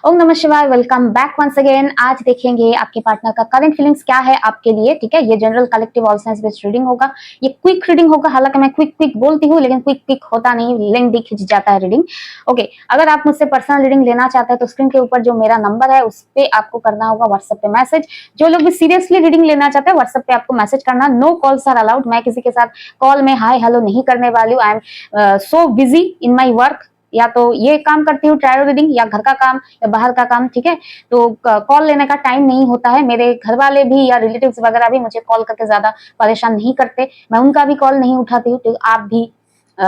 ओम नमः शिवाय, welcome back once again. आज देखेंगे आपके पार्टनर का करंट फीलिंग्स क्या है आपके लिए। ठीक है, ये general collective all science based reading होगा। ये क्विक रीडिंग होगा, हालांकि मैं क्विक क्विक बोलती हूँ लेकिन क्विक क्विक होता नहीं, लेंथी खिंच जाता है रीडिंग। ओके, अगर आप मुझसे पर्सनल रीडिंग लेना चाहते हैं तो स्क्रीन के ऊपर जो मेरा नंबर है उस पर आपको करना होगा व्हाट्सएप पे मैसेज। जो लोग भी सीरियसली रीडिंग लेना चाहते हैं व्हाट्सएप पे आपको मैसेज करना। No calls are allowed. मैं किसी के साथ कॉल में हाय हेलो नहीं करने वाली हूँ। I am so busy in my work. या तो ये काम करती हूँ ट्रायो रीडिंग, या घर का काम या बाहर का काम। ठीक है, तो कॉल लेने का टाइम नहीं होता है। मेरे घर वाले भी या रिलेटिव्स वगैरह भी मुझे कॉल करके ज्यादा परेशान नहीं करते, मैं उनका भी कॉल नहीं उठाती हूँ। तो आप भी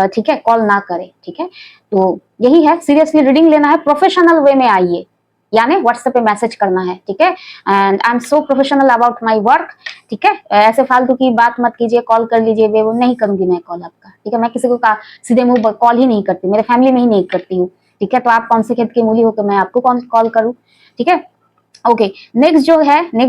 ठीक है कॉल ना करें। ठीक है, तो यही है, सीरियसली रीडिंग लेना है प्रोफेशनल वे में आइए, यानी व्हाट्सएप पे मैसेज करना है। ठीक है, and I am so professional about my work. ठीक है, ऐसे फालतू की बात मत कीजिए, कॉल कर लीजिए, वो नहीं करूंगी मैं कॉल आपका। ठीक है, मैं किसी को सीधे मुंह कॉल ही नहीं करती, मेरे फैमिली में ही नहीं करती हूँ। ठीक है, तो आप कौन से खेत की मूली हो तो मैं आपको कौन कॉल करूँ। ठीक है, ओके, नेक्स्ट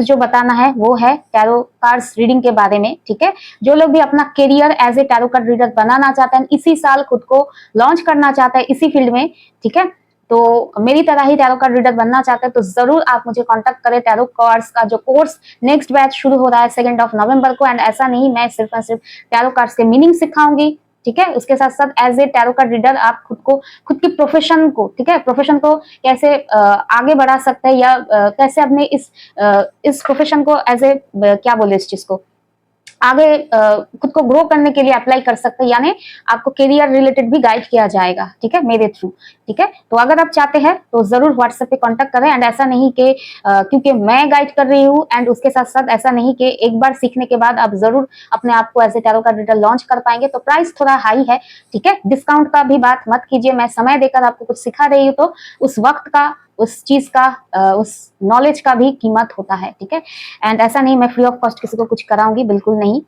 जो बताना है वो है टैरो कार्ड्स रीडिंग के बारे में। ठीक है, जो लोग भी अपना career as a tarot card reader बनाना चाहते हैं, इसी साल खुद को लॉन्च करना चाहते हैं इसी फील्ड में, ठीक है, तो मेरी तरह ही टैरो कार्ड रीडर बनना चाहते हैं तो जरूर आप मुझे कांटेक्ट करें। टैरो कार्ड्स का जो कोर्स नेक्स्ट बैच शुरू हो रहा है 2 नवंबर को। एंड ऐसा नहीं, मैं सिर्फ टैरो कार्ड्स के मीनिंग सिखाऊंगी। ठीक है, उसके साथ साथ as a tarot card reader आप खुद की प्रोफेशन को, ठीक है, प्रोफेशन को कैसे आगे बढ़ा सकते हैं, या कैसे अपने इस प्रोफेशन को एज ए क्या बोले इस चीज को आगे खुद को ग्रो करने के लिए अप्लाई कर सकते हैं, यानी आपको करियर रिलेटेड भी गाइड किया जाएगा। ठीक है, मेरे थ्रू। ठीक है, तो अगर आप चाहते हैं तो जरूर व्हाट्सएप पे कांटेक्ट करें। एंड ऐसा नहीं कि क्योंकि मैं गाइड कर रही हूँ, एंड उसके साथ साथ ऐसा नहीं कि एक बार सीखने के बाद आप जरूर अपने आप को as a tarot card reader launch कर पाएंगे, तो प्राइस थोड़ा हाई है। ठीक है, डिस्काउंट का भी बात मत कीजिए, मैं समय देकर आपको कुछ सिखा रही हूँ तो उस वक्त का, उस चीज का, उस नॉलेज का भी कीमत होता है। ठीक है, एंड ऐसा नहीं मैं फ्री ऑफ कॉस्ट किसी को कुछ कराऊंगी, बिल्कुल नहीं।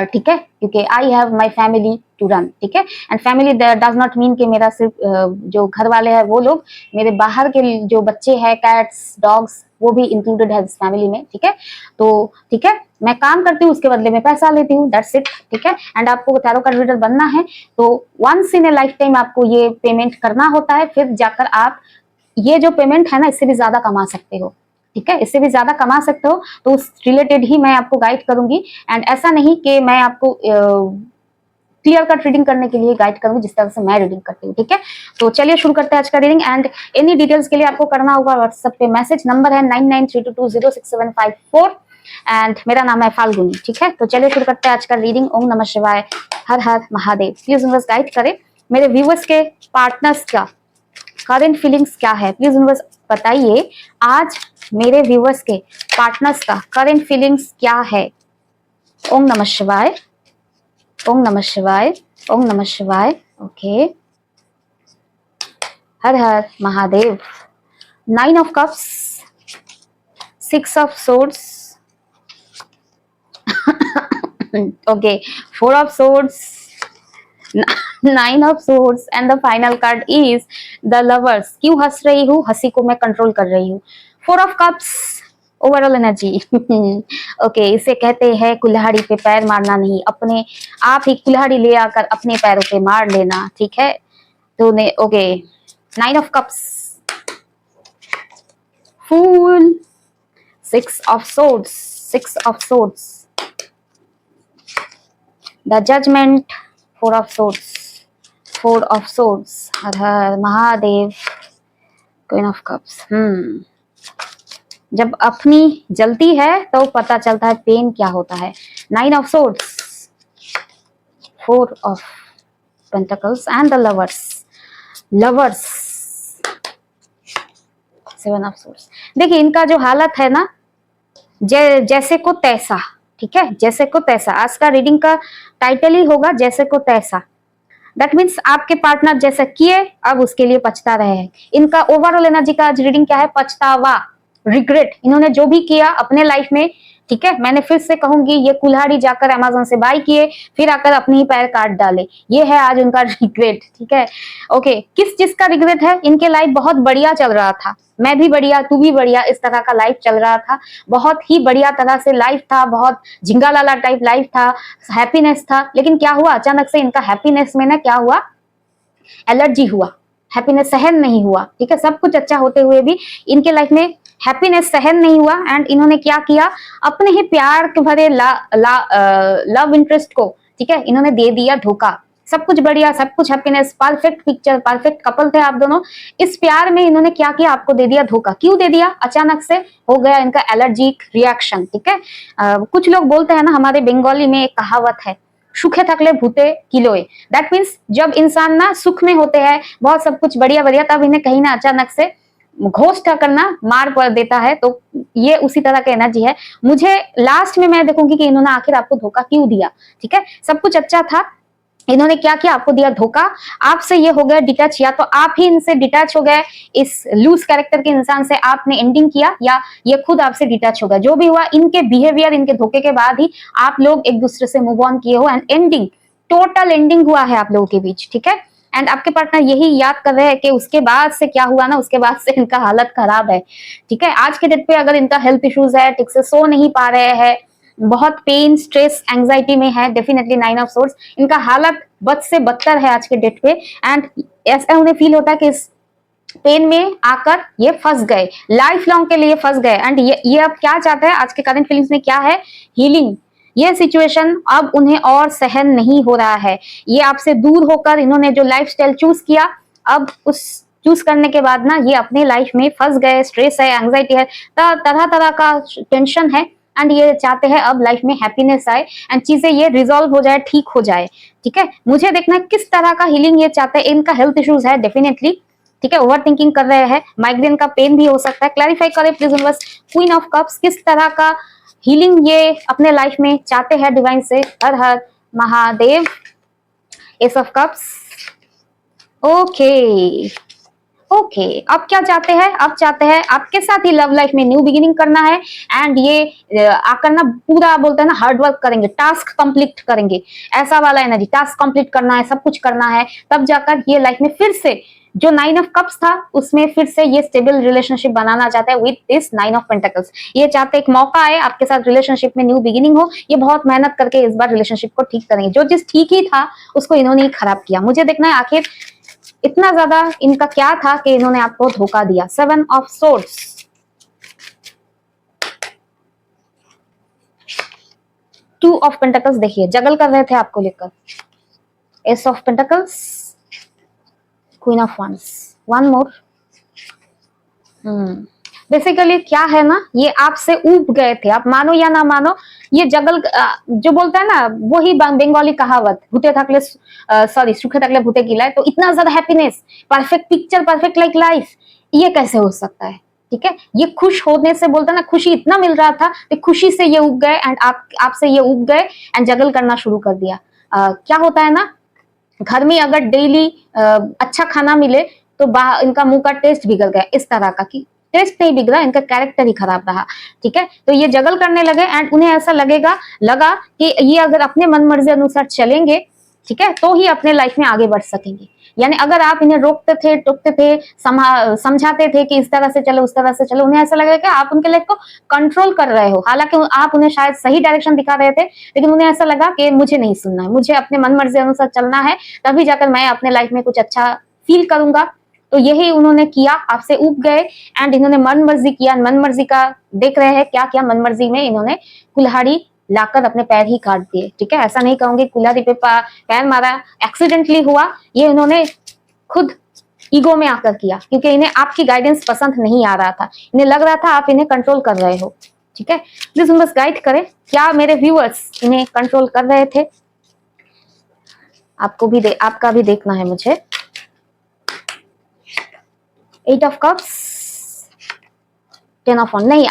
ठीक है, क्योंकि I have my family to run. ठीक है, and family does not mean कि मेरा सिर्फ जो घर वाले हैं वो लोग, मेरे बाहर के जो बच्चे हैं, कैट्स डॉग्स, वो भी इंक्लूडेड है इस फैमिली में। ठीक है, तो ठीक है, मैं काम करती हूँ उसके बदले में पैसा लेती हूँ, दैट्स इट। ठीक है, एंड आपको टैरो कार्ड रीडर बनना है तो once in a lifetime आपको ये पेमेंट करना होता है, फिर जाकर आप ये जो पेमेंट है ना इससे भी ज्यादा कमा सकते हो। ठीक है, इससे भी ज्यादा कमा सकते हो, तो उस रिलेटेड ही मैं आपको गाइड करूंगी। एंड ऐसा नहीं कि मैं आपको क्लियर कट रीडिंग करने के लिए गाइड करूंगी जिस तरह से मैं रीडिंग करती हूँ। ठीक है, तो चलिए शुरू करते हैं आज का रीडिंग। एंड एनी डिटेल्स के लिए आपको करना होगा व्हाट्सएप पे मैसेज, नंबर है 9932206754 एंड मेरा नाम है फाल्गुनी। ठीक है, तो चलिए शुरू करते हैं आज का रीडिंग। ओम नमः शिवाय, हर हर महादेव। प्लीज यूनिवर्स गाइड करें मेरे व्यूवर्स के पार्टनर्स का करंट फीलिंग्स क्या है। प्लीज यूनिवर्स बताइए आज मेरे व्यूवर्स के पार्टनर्स का करंट फीलिंग्स क्या है। ओम नमः शिवाय, ओम नमः शिवाय, ओम नमः शिवाय। ओके, हर हर Mahadev. 9 of cups, 6 of swords, okay, 4 of swords, 9 of swords and the final card is the lovers. क्यों हंस रही हूँ, हंसी को मैं कंट्रोल कर रही हूँ। 4 of cups, overall energy. Okay, इसे कहते हैं कुल्हाड़ी पे पैर मारना नहीं, अपने आप ही कुल्हाड़ी ले आकर अपने पैरों पे मार लेना। ठीक है, तो ने okay, 9 of cups, fool, 6 of swords, 6 of swords, the judgement, 4 of swords, 4 of swords, हर हर महादेव, क्वीन ऑफ कप्स। जब अपनी जलती है तो पता चलता है पेन क्या होता है। 9 of swords, 4 of pentacles and the lovers, lovers, 7 of swords. देखिए इनका जो हालत है ना, जैसे को तैसा। ठीक है, जैसे को तैसा, आज का रीडिंग का टाइटल ही होगा जैसे को तैसा। दैट मीन्स आपके पार्टनर जैसा किए अब उसके लिए पछता रहे हैं। इनका ओवरऑल एनर्जी का आज रीडिंग क्या है, पछतावा, रिग्रेट। इन्होंने जो भी किया अपने लाइफ में, ठीक है, मैंने फिर से कहूंगी, ये कुल्हाड़ी जाकर अमेज़न से बाय किए, फिर आकर अपने ही पैर काट डाले, ये है आज उनका रिग्रेट। ठीक है, ओके, किस चीज का रिग्रेट है, इनके लाइफ बहुत बढ़िया चल रहा था, मैं भी बढ़िया तू भी बढ़िया, इस तरह का लाइफ चल रहा था, बहुत ही बढ़िया तरह से लाइफ था, बहुत झिंगा लाला टाइप लाइफ था, हैप्पीनेस था। लेकिन क्या हुआ, अचानक से इनका हैप्पीनेस में ना क्या हुआ, एलर्जी हुआ। हैप्पीनेस सहन नहीं हुआ, ठीक है। सब कुछ अच्छा होते हुए भी इनके लाइफ में हैप्पीनेस सहन नहीं हुआ एंड इन्होंने क्या किया, अपने ही प्यार के भरे लव इंटरेस्ट को, ठीक है, इन्होंने दे दिया धोखा। सब कुछ बढ़िया, सब कुछ happiness, perfect picture, perfect couple थे आप दोनों। इस प्यार में इन्होंने क्या किया, आपको दे दिया धोखा। क्यों दे दिया? अचानक से हो गया इनका एलर्जिक रिएक्शन, ठीक है। कुछ लोग बोलते हैं ना, हमारे बंगाली में एक कहावत है, सुखे थकले भूते किलोए। दैट मीन्स जब इंसान ना सुख में होते हैं, बहुत सब कुछ बढ़िया बढ़िया, तब इन्हें कहीं ना अचानक से घोस्ट करना मार पड़ देता है। तो ये उसी तरह का एनर्जी है। मुझे लास्ट में मैं देखूंगी कि इन्होंने आखिर आपको धोखा क्यों दिया, ठीक है। सब कुछ अच्छा था, इन्होंने क्या किया, आपको दिया धोखा। आपसे ये हो गया डिटैच, या तो आप ही इनसे डिटैच हो गए, इस लूज कैरेक्टर के इंसान से आपने एंडिंग किया, या ये खुद आपसे डिटैच हो गया। जो भी हुआ, इनके बिहेवियर, इनके धोखे के बाद ही आप लोग एक दूसरे से मूव ऑन किए हो एंड एंडिंग, टोटल एंडिंग हुआ है आप लोगों के बीच, ठीक है। एंड आपके पार्टनर यही याद कर रहे हैं कि उसके बाद से क्या हुआ ना, उसके बाद से इनका हालत खराब है, ठीक है। आज के डेट पे अगर इनका हेल्थ इश्यूज है, ठीक से सो नहीं पा रहे हैं, बहुत पेन, स्ट्रेस, एंजाइटी में है, डेफिनेटली 9 ऑफ सोर्ड्स, इनका हालत बद से बदतर है आज के डेट पे। एंड ऐसा उन्हें फील होता है कि इस पेन में आकर ये फंस गए, लाइफ लॉन्ग के लिए फंस गए। एंड ये अब क्या चाहते हैं, आज के करंट फीलिंग्स में क्या है, हीलिंग। ये सिचुएशन अब उन्हें और सहन नहीं हो रहा है। ये आपसे दूर होकर इन्होंने जो लाइफस्टाइल चूज किया, अब उस चूज करने के बाद ना ये अपने लाइफ में फंस गए। स्ट्रेस है, एंजाइटी है, तरह तरह का टेंशन है। एंड ये चाहते हैं अब लाइफ में हैप्पीनेस आए एंड चीजें ये रिजॉल्व हो जाए, ठीक हो जाए, ठीक है। मुझे देखना है किस तरह का हीलिंग ये चाहते हैं। इनका हेल्थ इश्यूज है डेफिनेटली, ठीक है, ओवर थिंकिंग कर रहे हैं, माइग्रेन का पेन भी हो सकता है। क्लैरिफाई करें please universe, queen of cups, किस तरह का हीलिंग ये अपने लाइफ में चाहते हैं डिवाइन से। हर हर Mahadev. Ace of cups, okay okay. अब क्या चाहते हैं, अब चाहते हैं आपके साथ ही लव लाइफ में न्यू बिगिनिंग करना है। एंड ये आकर ना पूरा बोलते हैं ना हार्ड वर्क करेंगे, टास्क कंप्लीट करेंगे, ऐसा वाला एनर्जी, टास्क कंप्लीट करना है, सब कुछ करना है, तब जाकर ये लाइफ में फिर से जो 9 ऑफ कप्स था उसमें फिर से ये स्टेबल रिलेशनशिप बनाना चाहते हैं विद दिस 9 ऑफ पेंटिकल्स। ये चाहते हैं एक मौका आए आपके साथ, रिलेशनशिप में न्यू बिगिनिंग हो। ये बहुत मेहनत करके इस बार रिलेशनशिप को ठीक करेंगे। जो चीज ठीक ही था उसको इन्होंने ही खराब किया। मुझे देखना है आखिर इतना ज्यादा इनका क्या था कि इन्होंने आपको धोखा दिया। 7 ऑफ सोर्ड्स, 2 ऑफ पेंटिकल्स, देखिए जगल कर रहे थे आपको लेकर। Ace of pentacles, queen of wands, one more. Basically क्या है ना, ये आपसे ऊब गए थे, आप मानो या ना मानो। ये जगल जो बोलता है ना, वही बंगाली कहावत, भूते थकले सॉरी सूखे थकले भूते गिलाए। तो इतना ज्यादा happiness, perfect picture, perfect like life, ये कैसे हो सकता है, ठीक है। ये खुश होने से बोलता ना, खुशी इतना मिल रहा था कि खुशी से ये उब गए एंड आपसे ये उब गए एंड जगल करना शुरू कर दिया। क्या होता है ना, घर में अगर डेली अच्छा खाना मिले तो इनका मुंह का टेस्ट बिगड़ गया, इस तरह का कि टेस्ट नहीं बिगड़ा, इनका कैरेक्टर ही खराब रहा, ठीक है। तो ये जगल करने लगे एंड उन्हें ऐसा लगा कि ये अगर अपने मन मर्जी अनुसार चलेंगे, ठीक है, तो ही अपने लाइफ में आगे बढ़ सकेंगे। यानी अगर आप इन्हें रोकते थे, टोकते थे, समझाते थे कि इस तरह से चलो, उस तरह से चलो, उन्हें ऐसा लगेगा कि आप उनके लाइफ को कंट्रोल कर रहे हो। हालांकि आप उन्हें शायद सही डायरेक्शन दिखा रहे थे, लेकिन उन्हें ऐसा लगा कि मुझे नहीं सुनना है, मुझे अपने मन मर्जी अनुसार चलना है, तभी जाकर मैं अपने लाइफ में कुछ अच्छा फील करूंगा। तो यही उन्होंने किया, आपसे ऊब गए एंड इन्होंने मन मर्जी किया। मन मर्जी का देख रहे हैं क्या किया, मन मर्जी में इन्होंने कुल्हाड़ी लाकर अपने पैर ही काट दिए, ठीक है। ऐसा नहीं कहूंगी कुल्हाड़ी पे पैर मारा, एक्सीडेंटली हुआ, ये इन्होंने खुद ईगो में आकर किया, क्योंकि इन्हें आपकी गाइडेंस पसंद नहीं आ रहा था। इन्हें लग रहा था आप इन्हें कंट्रोल कर रहे हो, ठीक है। प्लीज बस गाइड करें, क्या मेरे व्यूअर्स इन्हें कंट्रोल कर रहे थे? आपका भी देखना है मुझे। 8 ऑफ कप्स, 10 ऑफ वन। नहीं,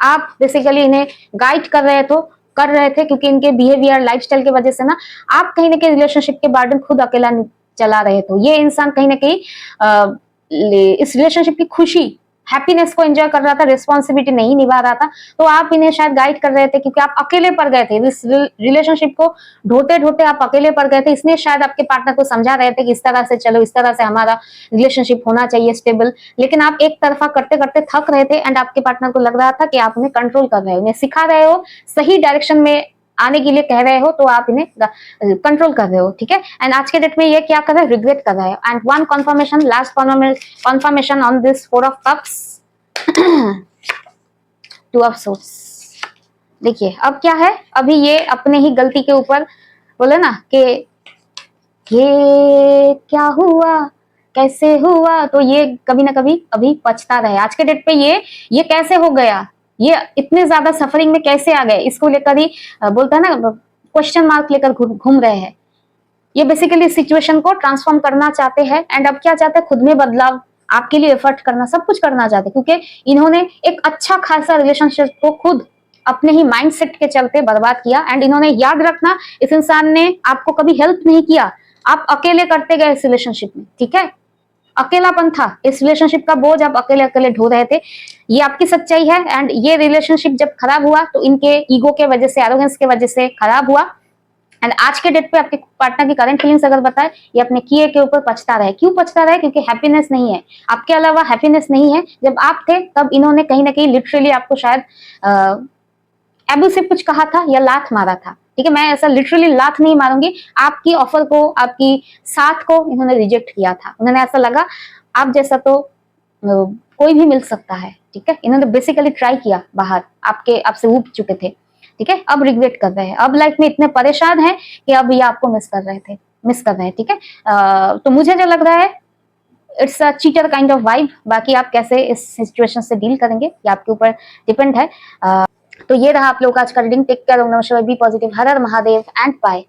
आप बेसिकली इन्हें गाइड कर रहे थे क्योंकि इनके बिहेवियर, लाइफस्टाइल की वजह से ना आप कहीं ना कहीं रिलेशनशिप के बर्डन खुद अकेला चला रहे थे। ये इंसान कहीं ना कहीं इस रिलेशनशिप की खुशी, हैप्पीनेस को एंजॉय कर रहा था, रिस्पॉन्सिबिलिटी नहीं निभा रहा था। तो आप इन्हें शायद गाइड कर रहे थे क्योंकि आप अकेले पड़ गए थे, इस रिलेशनशिप को ढोते ढोते आप अकेले पड़ गए थे। इसलिए शायद आपके पार्टनर को समझा रहे थे कि इस तरह से चलो, इस तरह से हमारा रिलेशनशिप होना चाहिए स्टेबल। लेकिन आप एक तरफा करते करते थक रहे थे एंड आपके पार्टनर को लग रहा था कि आप उन्हें कंट्रोल कर रहे हो, उन्हें सिखा रहे हो, सही डायरेक्शन में आने के लिए कह रहे हो तो आप इन्हें कंट्रोल कर रहे हो, ठीक है। एंड आज के डेट में ये क्या कर रहे हैं, रिग्रेट कर रहे हैं। And one confirmation, last confirmation on this four of cups, two of swords. देखिए अब क्या है, अभी ये अपने ही गलती के ऊपर बोले ना कि ये क्या हुआ, कैसे हुआ, तो ये कभी ना कभी अभी पछता रहे। आज के डेट पे ये कैसे हो गया, ये इतने ज्यादा सफरिंग में कैसे आ गए, इसको लेकर ही बोलता है ना, क्वेश्चन मार्क लेकर घूम रहे हैं। ये बेसिकली सिचुएशन को ट्रांसफॉर्म करना चाहते हैं। एंड अब क्या चाहते हैं, खुद में बदलाव, आपके लिए एफर्ट करना, सब कुछ करना चाहते हैं, क्योंकि इन्होंने एक अच्छा खासा रिलेशनशिप को खुद अपने ही माइंडसेट के चलते बर्बाद किया। एंड इन्होंने, याद रखना, इस इंसान ने आपको कभी हेल्प नहीं किया, आप अकेले करते गए इस रिलेशनशिप में, ठीक है। अकेलापन था, इस रिलेशनशिप का बोझ आप अकेले अकेले ढो रहे थे, ये आपकी सच्चाई है। एंड ये रिलेशनशिप जब खराब हुआ तो इनके ईगो के वजह से, एरोगेंस के वजह से खराब हुआ। एंड आज के डेट पे आपके पार्टनर की करंट फीलिंग्स अगर बताए, ये अपने किए के ऊपर पछता रहे। क्यों पछता रहे, क्योंकि हैप्पीनेस नहीं है, आपके अलावा हैप्पीनेस नहीं है। जब आप थे तब इन्होंने कहीं ना कहीं लिटरली आपको शायद एब्यूसिव कुछ कहा था या लात मारा था, ठीक है। मैं ऐसा लिटरली लात नहीं मारूंगी, आपकी ऑफर को, आपकी साथ को इन्होंने रिजेक्ट किया था। उन्होंने ऐसा लगा आप जैसा तो कोई भी मिल सकता है, ठीक है। इन्होंने बेसिकली ट्राई किया बाहर, आपसे ऊब चुके थे, ठीक है। अब रिग्रेट कर रहे हैं, अब लाइफ में इतने परेशान हैं कि अब ये आपको मिस कर रहे हैं, ठीक है। तो मुझे जो लग रहा है, it's a cheater kind of vibe. बाकी आप कैसे इस सिचुएशन से डील करेंगे ये आपके ऊपर डिपेंड है। तो ये रहा आप लोग का आज का रीडिंग। टेक केयर, नमस्कार, बी पॉजिटिव, हर हर महादेव एंड बाय।